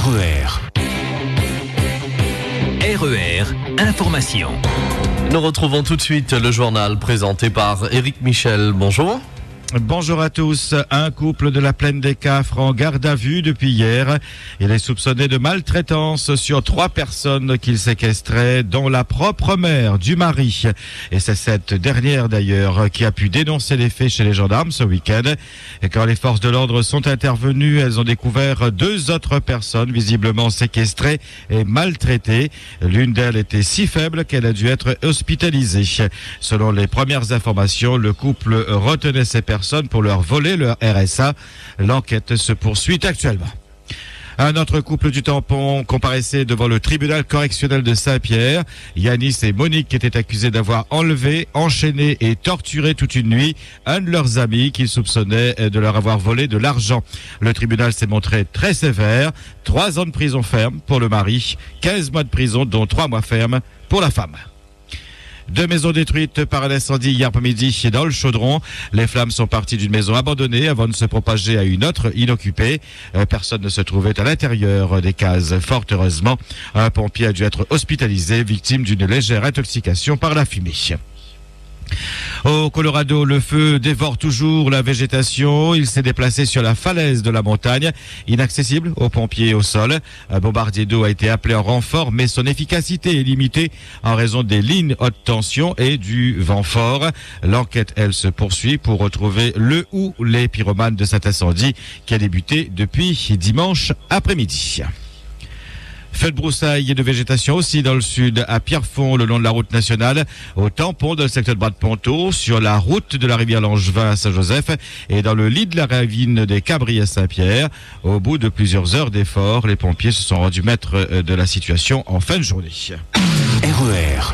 RER. RER, information. Nous retrouvons tout de suite le journal présenté par Éric Michel. Bonjour. Bonjour à tous. Un couple de la plaine des Cafres en garde à vue depuis hier. Il est soupçonné de maltraitance sur 3 personnes qu'il séquestrait, dont la propre mère du mari. Et c'est cette dernière d'ailleurs qui a pu dénoncer les faits chez les gendarmes ce week-end. Et quand les forces de l'ordre sont intervenues, elles ont découvert 2 autres personnes visiblement séquestrées et maltraitées. L'une d'elles était si faible qu'elle a dû être hospitalisée. Selon les premières informations, le couple retenait ces personnes pour leur voler leur RSA. L'enquête se poursuit actuellement. Un autre couple du Tampon comparaissait devant le tribunal correctionnel de Saint-Pierre. Yanis et Monique étaient accusés d'avoir enlevé, enchaîné et torturé toute une nuit un de leurs amis qu'ils soupçonnaient de leur avoir volé de l'argent. Le tribunal s'est montré très sévère. 3 ans de prison ferme pour le mari, 15 mois de prison dont 3 mois ferme pour la femme. 2 maisons détruites par un incendie hier après-midi dans le Chaudron. Les flammes sont parties d'une maison abandonnée avant de se propager à une autre inoccupée. Personne ne se trouvait à l'intérieur des cases. Fort heureusement, un pompier a dû être hospitalisé, victime d'une légère intoxication par la fumée. Au Colorado, le feu dévore toujours la végétation. Il s'est déplacé sur la falaise de la montagne, inaccessible aux pompiers au sol. Un bombardier d'eau a été appelé en renfort, mais son efficacité est limitée en raison des lignes haute tension et du vent fort. L'enquête, elle, se poursuit pour retrouver le ou les pyromanes de cet incendie qui a débuté depuis dimanche après-midi. Feu de broussailles et de végétation aussi dans le sud, à Pierrefonds, le long de la route nationale, au tampon dans le secteur de Bras-de-Ponto, sur la route de la rivière Langevin à Saint-Joseph et dans le lit de la ravine des Cabris à Saint-Pierre. Au bout de plusieurs heures d'efforts, les pompiers se sont rendus maîtres de la situation en fin de journée. RER.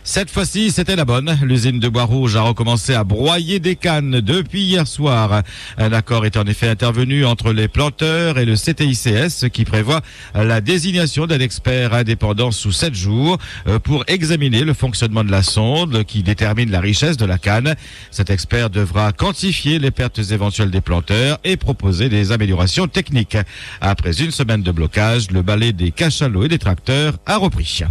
Cette fois-ci, c'était la bonne. L'usine de Bois-Rouge a recommencé à broyer des cannes depuis hier soir. Un accord est en effet intervenu entre les planteurs et le CTICS qui prévoit la désignation d'un expert indépendant sous 7 jours pour examiner le fonctionnement de la sonde qui détermine la richesse de la canne. Cet expert devra quantifier les pertes éventuelles des planteurs et proposer des améliorations techniques. Après une semaine de blocage, le balai des cachalots et des tracteurs a repris.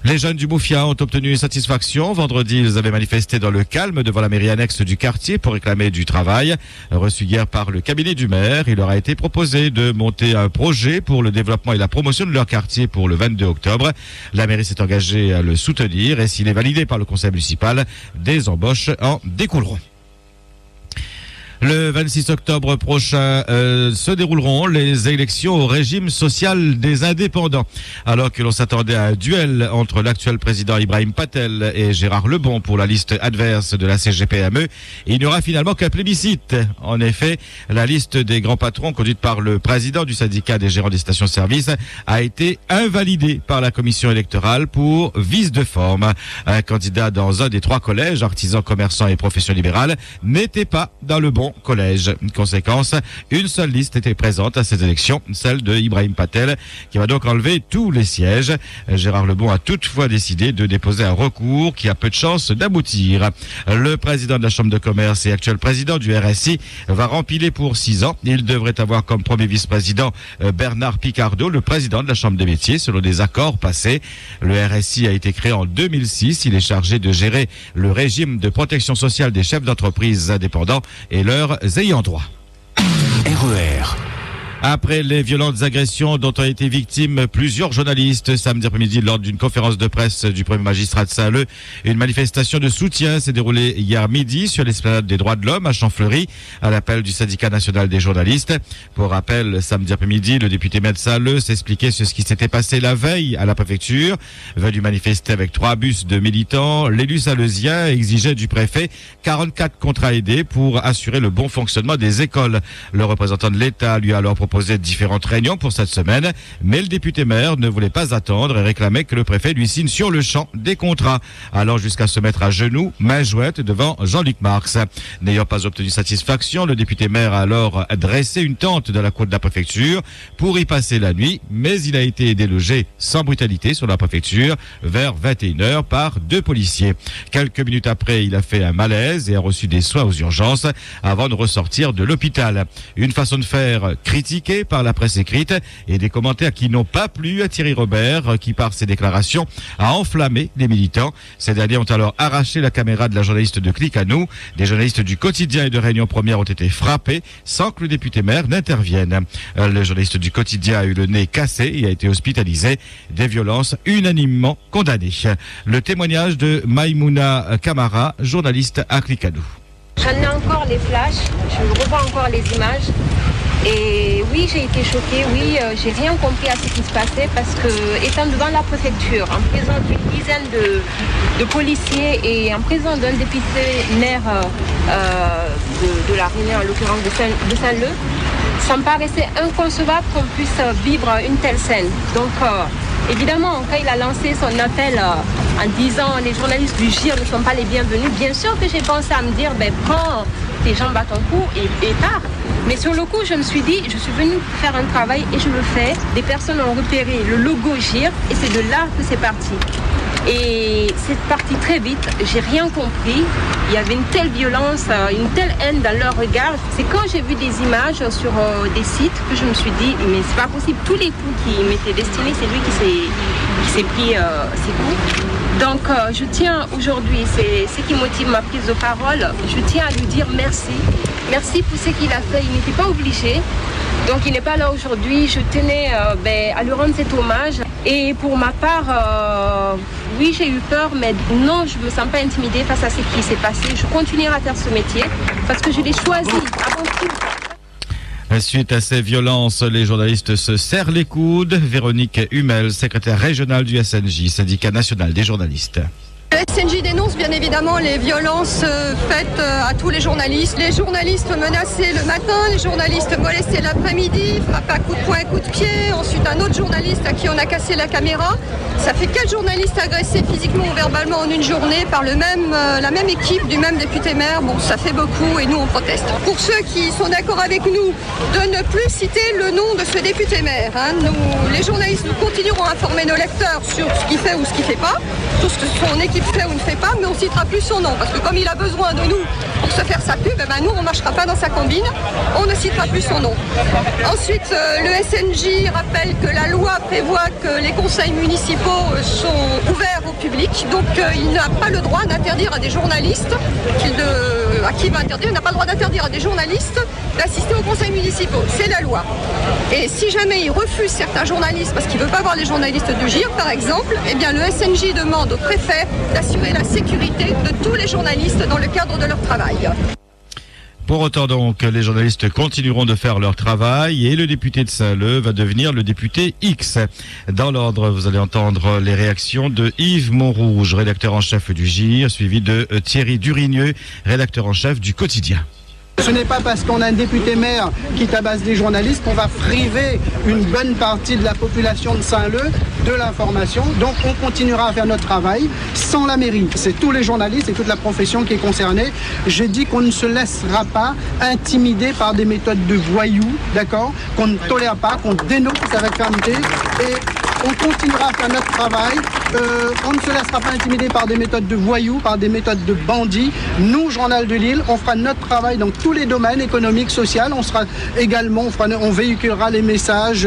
Les jeunes du Moufia ont obtenu satisfaction. Vendredi, ils avaient manifesté dans le calme devant la mairie annexe du quartier pour réclamer du travail. Reçu hier par le cabinet du maire, il leur a été proposé de monter un projet pour le développement et la promotion de leur quartier pour le 22 octobre. La mairie s'est engagée à le soutenir et s'il est validé par le conseil municipal, des embauches en découleront. Le 26 octobre prochain se dérouleront les élections au régime social des indépendants. Alors que l'on s'attendait à un duel entre l'actuel président Ibrahim Patel et Gérard Lebon pour la liste adverse de la CGPME, il n'y aura finalement qu'un plébiscite. En effet, la liste des grands patrons conduite par le président du syndicat des gérants des stations-service a été invalidée par la commission électorale pour vice de forme. Un candidat dans un des 3 collèges, artisans, commerçants et professions libérales, n'était pas dans le bon collège. Conséquence, une seule liste était présente à ces élections, celle de Ibrahim Patel, qui va donc enlever tous les sièges. Gérard Lebon a toutefois décidé de déposer un recours qui a peu de chances d'aboutir. Le président de la Chambre de commerce et actuel président du RSI va rempiler pour 6 ans. Il devrait avoir comme premier vice-président Bernard Picardo, le président de la Chambre des métiers, selon des accords passés. Le RSI a été créé en 2006. Il est chargé de gérer le régime de protection sociale des chefs d'entreprise indépendants et leurs ayants droit. RER. Après les violentes agressions dont ont été victimes plusieurs journalistes samedi après-midi lors d'une conférence de presse du premier magistrat de Saint-Leu, une manifestation de soutien s'est déroulée hier midi sur l'esplanade des droits de l'homme à Champfleury à l'appel du syndicat national des journalistes. Pour rappel, samedi après-midi, le député maire de Saint-Leu s'expliquait sur ce qui s'était passé la veille à la préfecture. Venu manifester avec 3 bus de militants, l'élu saint-leusien exigeait du préfet 44 contrats aidés pour assurer le bon fonctionnement des écoles. Le représentant de l'État lui a alors proposé différentes réunions pour cette semaine, mais le député maire ne voulait pas attendre et réclamait que le préfet lui signe sur le champ des contrats, allant jusqu'à se mettre à genoux, main jointe devant Jean-Luc Marx. N'ayant pas obtenu satisfaction, le député maire a alors dressé une tente dans la cour de la préfecture pour y passer la nuit, mais il a été délogé sans brutalité sur la préfecture vers 21h par 2 policiers. Quelques minutes après, il a fait un malaise et a reçu des soins aux urgences avant de ressortir de l'hôpital. Une façon de faire critique critiqué par la presse écrite et des commentaires qui n'ont pas plu à Thierry Robert, qui par ses déclarations a enflammé les militants. Ces derniers ont alors arraché la caméra de la journaliste de Clic à nous. Des journalistes du Quotidien et de Réunion Première ont été frappés sans que le député maire n'intervienne. Le journaliste du Quotidien a eu le nez cassé et a été hospitalisé. Des violences unanimement condamnées. Le témoignage de Maïmouna Kamara, journaliste à Clic à nous. J'en ai encore les flashs, je revois encore les images. Et oui, j'ai été choquée, oui, j'ai rien compris à ce qui se passait parce que, étant devant la préfecture, en présence d'une dizaine de policiers et en présence d'un député maire de la Réunion, en l'occurrence de Saint-Leu, ça me paraissait inconcevable qu'on puisse vivre une telle scène. Donc, évidemment, quand il a lancé son appel en disant les journalistes du GIR ne sont pas les bienvenus, bien sûr que j'ai pensé à me dire, prends tes jambes à ton cou et pars. Mais sur le coup, je me suis dit, je suis venue faire un travail et je le fais. Des personnes ont repéré le logo GIR et c'est de là que c'est parti. Et c'est parti très vite, j'ai rien compris. Il y avait une telle violence, une telle haine dans leur regard. C'est quand j'ai vu des images sur des sites que je me suis dit, mais c'est pas possible. Tous les coups qui m'étaient destinés, c'est lui qui s'est pris ces coups. Donc je tiens aujourd'hui, c'est ce qui motive ma prise de parole, je tiens à lui dire merci. Merci pour ce qu'il a fait, il n'était pas obligé. Donc il n'est pas là aujourd'hui, je tenais à lui rendre cet hommage. Et pour ma part, oui j'ai eu peur, mais non, je ne me sens pas intimidée face à ce qui s'est passé. Je continuerai à faire ce métier parce que je l'ai choisi avant tout. Suite à ces violences, les journalistes se serrent les coudes. Véronique Hummel, secrétaire régionale du SNJ, syndicat national des journalistes. Le SNJ dénonce bien évidemment les violences faites à tous les journalistes menacés le matin, les journalistes molestés l'après-midi, frappés à coups de poing, coups de pied, ensuite un autre journaliste à qui on a cassé la caméra. Ça fait 4 journalistes agressés physiquement ou verbalement en une journée par la même équipe du même député maire. Bon, ça fait beaucoup et nous on proteste. Pour ceux qui sont d'accord avec nous de ne plus citer le nom de ce député maire, nous, les journalistes, nous continuerons à informer nos lecteurs sur ce qu'il fait ou ce qu'il ne fait pas, tout ce que son équipe fait ou ne fait pas, mais on ne citera plus son nom, parce que comme il a besoin de nous pour se faire sa pub, nous on ne marchera pas dans sa combine, on ne citera plus son nom. Ensuite, le SNJ rappelle que la loi prévoit que les conseils municipaux sont ouverts au public, donc il n'a pas le droit d'interdire à des journalistes, à qui il va interdire, il n'a pas le droit d'interdire à des journalistes d'assister aux conseils municipaux, c'est la loi. Et si jamais il refuse certains journalistes, parce qu'il ne veut pas voir les journalistes du GIR par exemple, eh bien le SNJ demande au préfet d'assurer la sécurité de tous les journalistes dans le cadre de leur travail. Pour autant donc, les journalistes continueront de faire leur travail et le député de Saint-Leu va devenir le député X. Dans l'ordre, vous allez entendre les réactions de Yves Montrouge, rédacteur en chef du GIR, suivi de Thierry Durigneux, rédacteur en chef du Quotidien. Ce n'est pas parce qu'on a un député maire qui tabasse des journalistes qu'on va priver une bonne partie de la population de Saint-Leu de l'information. Donc on continuera à faire notre travail sans la mairie. C'est tous les journalistes et toute la profession qui est concernée. J'ai dit qu'on ne se laissera pas intimider par des méthodes de voyous, d'accord, qu'on ne tolère pas, qu'on dénonce avec fermeté et on continuera à faire notre travail. On ne se laissera pas intimider par des méthodes de voyous, par des méthodes de bandits. Nous, Journal de Lille, on fera notre travail dans tous les domaines économiques, sociaux. On sera également, on véhiculera les messages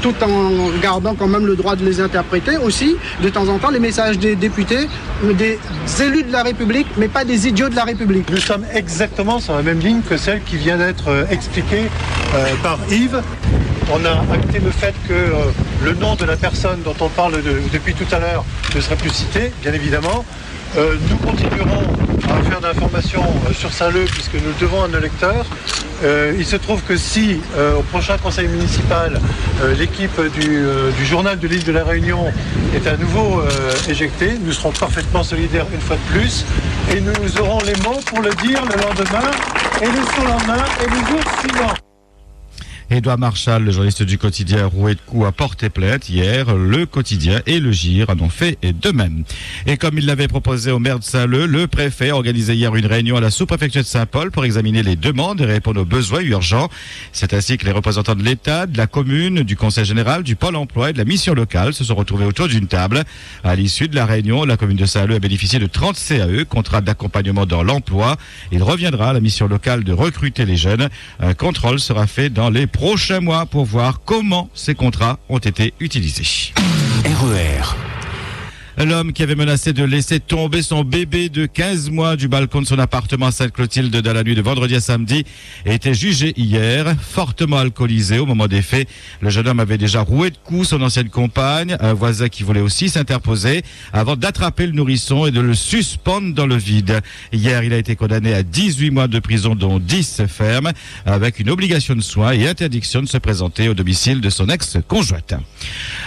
tout en gardant quand même le droit de les interpréter aussi, de temps en temps, les messages des députés, des élus de la République, mais pas des idiots de la République. Nous sommes exactement sur la même ligne que celle qui vient d'être expliquée par Yves. On a acté le fait que le nom de la personne dont on parle depuis tout à l'heure ne serait plus cité, bien évidemment. Nous continuerons à faire de l'information sur Saint-Leu puisque nous le devons à nos lecteurs. Il se trouve que si au prochain conseil municipal l'équipe du journal de l'île de la Réunion est à nouveau éjectée, nous serons parfaitement solidaires une fois de plus et nous aurons les mots pour le dire le lendemain et le surlendemain et les jours suivants. Édouard Marchal, le journaliste du Quotidien, roué de coups, a porté plainte hier. Le Quotidien et le GIR en ont fait de même. Et comme il l'avait proposé au maire de Saint-Leu, le préfet a organisé hier une réunion à la sous-préfecture de Saint-Paul pour examiner les demandes et répondre aux besoins urgents. C'est ainsi que les représentants de l'État, de la commune, du Conseil général, du Pôle emploi et de la mission locale se sont retrouvés autour d'une table. À l'issue de la réunion, la commune de Saint-Leu a bénéficié de 30 CAE, contrats d'accompagnement dans l'emploi. Il reviendra à la mission locale de recruter les jeunes. Un contrôle sera fait dans les prochains mois pour voir comment ces contrats ont été utilisés. RER. L'homme qui avait menacé de laisser tomber son bébé de 15 mois du balcon de son appartement à Sainte-Clotilde dans la nuit de vendredi à samedi a été jugé hier, fortement alcoolisé au moment des faits. Le jeune homme avait déjà roué de coups son ancienne compagne, un voisin qui voulait aussi s'interposer avant d'attraper le nourrisson et de le suspendre dans le vide. Hier, il a été condamné à 18 mois de prison, dont 10 fermes, avec une obligation de soins et interdiction de se présenter au domicile de son ex-conjointe.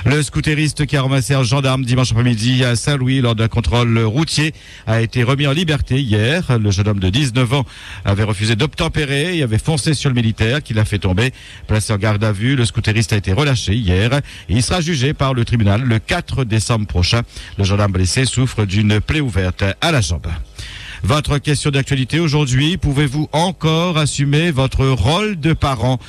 Le scooteriste qui a ramassé un gendarme dimanche après-midi à Saint-Louis lors d'un contrôle routier a été remis en liberté hier. Le jeune homme de 19 ans avait refusé d'obtempérer et avait foncé sur le militaire qui l'a fait tomber. Placé en garde à vue, le scooteriste a été relâché hier et il sera jugé par le tribunal le 4 décembre prochain. Le gendarme blessé souffre d'une plaie ouverte à la jambe. Votre question d'actualité aujourd'hui, pouvez-vous encore assumer votre rôle de parent?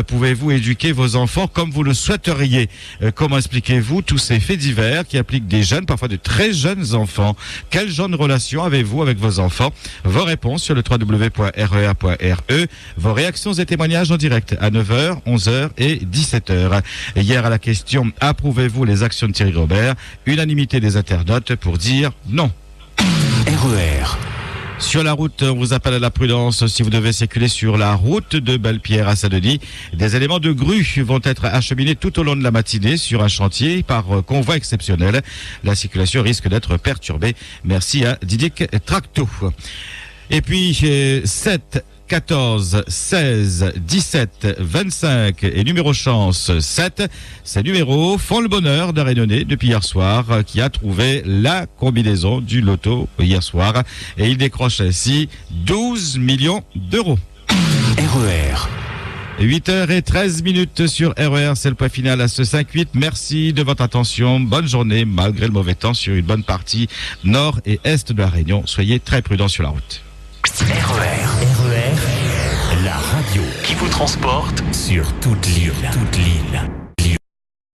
Pouvez-vous éduquer vos enfants comme vous le souhaiteriez? Comment expliquez-vous tous ces faits divers qui impliquent des jeunes, parfois de très jeunes enfants? Quel genre de relation avez-vous avec vos enfants? Vos réponses sur le www.rer.re. Vos réactions et témoignages en direct à 9h, 11h et 17h. Hier à la question, approuvez-vous les actions de Thierry Robert? Unanimité des internautes pour dire non. RER. Sur la route, on vous appelle à la prudence si vous devez circuler sur la route de Belle-Pierre à Saint-Denis. Des éléments de grue vont être acheminés tout au long de la matinée sur un chantier par convoi exceptionnel. La circulation risque d'être perturbée. Merci à Didier Tracto. Et puis, 7, 14, 16, 17, 25 et numéro chance 7. Ces numéros font le bonheur d'un Réunionnais depuis hier soir qui a trouvé la combinaison du loto hier soir et il décroche ainsi 12 millions d'euros. RER. 8h13 sur RER, c'est le point final à ce 5-8. Merci de votre attention. Bonne journée malgré le mauvais temps sur une bonne partie nord et est de la Réunion. Soyez très prudents sur la route. RER, la radio qui vous transporte sur toute l'île.